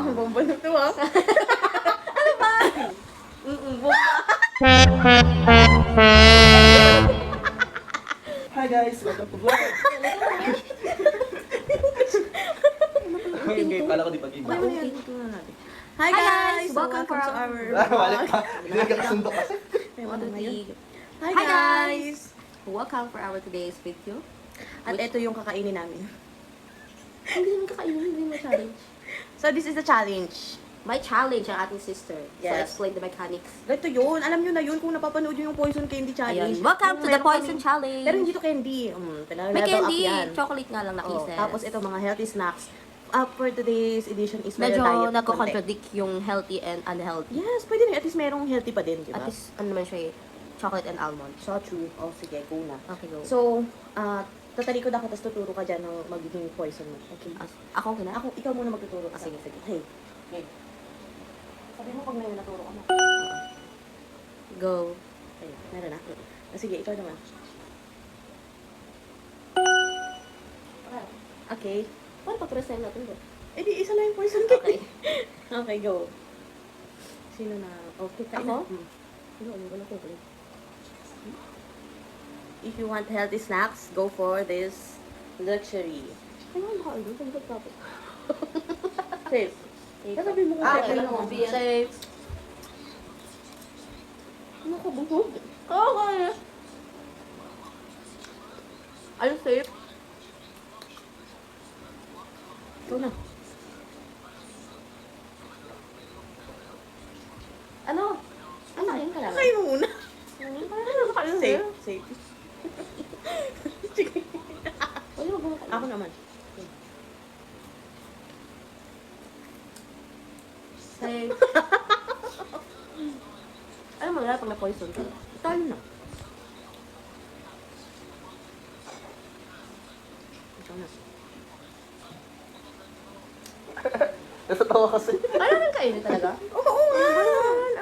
ang bomba na to ah. Ano ba? Bomba. Hi guys, welcome to vlog. Okay, pala ko di pag-ibig. Hi guys! Welcome Welcome to for- our Balik vlog. pa. Hindi nagkakasundo kasi. Hi Hi, guys! Welcome for our today's video. At ito yung kakainin namin. Hindi naman kakainin, hindi mo challenge. So this is the challenge. My challenge ang ating sister. So Yes. explain the mechanics. Ito yun. Alam nyo na yun kung napapanood yun yung Poison Candy Challenge. Ayun. Welcome to the Meron Poison kaming- Challenge. Pero hindi to candy. May Level candy. up yan. Chocolate nga lang na Oo. pieces. Tapos ito mga healthy snacks. For today's edition is medyo diet nagko-contradict yung healthy and unhealthy. content. Yes, pwede na. At least merong healthy pa din, di ba? At least, ano naman siya eh, chocolate and almond. So true. Oh, sige, go na. Okay, go. So, tatalikod ako, tapos tuturo ka dyan ng magiging poison mo. Okay? Ako na? Ako, ikaw muna magtuturo ka. Sige, sige. Hey. Okay. Sabi mo pag may naturo ka na. Go. Okay, meron na. Sige, ikaw naman. Okay. Paano pag-present natin ba? Eh di, isa lang yung poison Okay. Okay, go. Sino na? Okay, kain Ako? na. If you want healthy snacks, go for this luxury. Ano ang makain doon? Saan tapos? Safe. Sabi mo kung safe lang ako. Safe. Ano ko, bubog? Okay. Are you safe? Ikaw na. Ano? Ano kain ka lang? Kain mo muna. Ano makain Safe. Safe. Sige. Wala mo ba Ako naman. Safe. Ano mangyayari pag na-poison ka? Tayo na. Ikaw na. Natatawa kasi. Ano nang kainin talaga? Oo nga.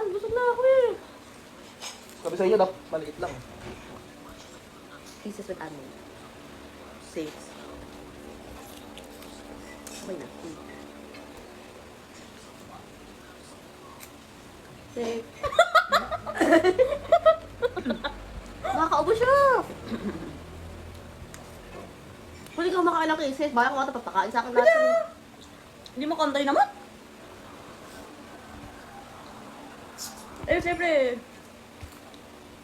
Ang busog na ako eh. Sabi sa inyo, maliit lang. Pieces with almond. Safe. Okay na. Safe. Nakakaubos siya. Huli ka makain ng kisses. Baka ko nga ito papakain sa akin natin. Hindi mo kantay naman. Eh, siyempre.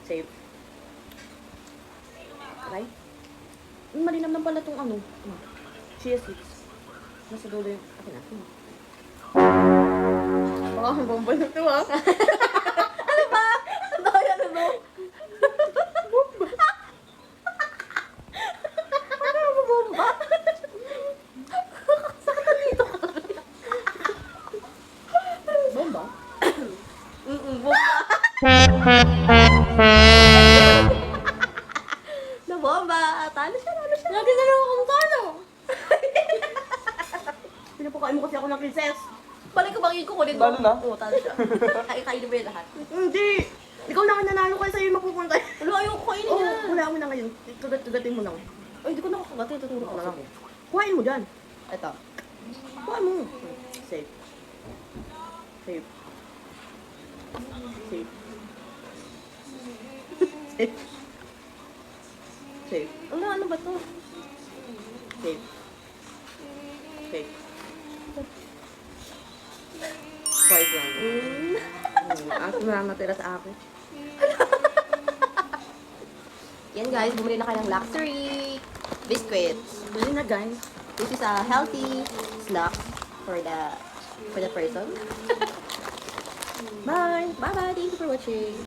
Safe. Okay? Malinam lang pala itong ano. Chia seeds. Nasa dulo yung... Okay na. Baka ang bomba na ito ah. Ano ba? Ano ba? Ano ba? Ano ba bomba? Bomba? Bomba. Na bomba. Talo siya. Lagi na lang akong talo. Pinapukain mo kasi ako ng princess. Balik ko bang kukunin ko? Talo na? Oo, talo siya. Kain mo yung lahat. Hindi. Ikaw na ang nanalo kasi sa'yo mapupunta. Ano, ayoko kainin Oo, yan. wala mo na ngayon. Tugatin mo lang. Ay, hindi ko nakakagati. Tuturo ko na lang. Kuhain mo dyan. Ito. Kuhain mo. Safe. Safe. Safe. Safe. Safe. Ano ba to? Safe. Safe. Twice lang. Ako na lang natira sa akin. Yan guys, bumili na kayo ng luxury biscuits. Bili na guys. This is a healthy snack for the person. Bye! Bye bye, thank you for watching.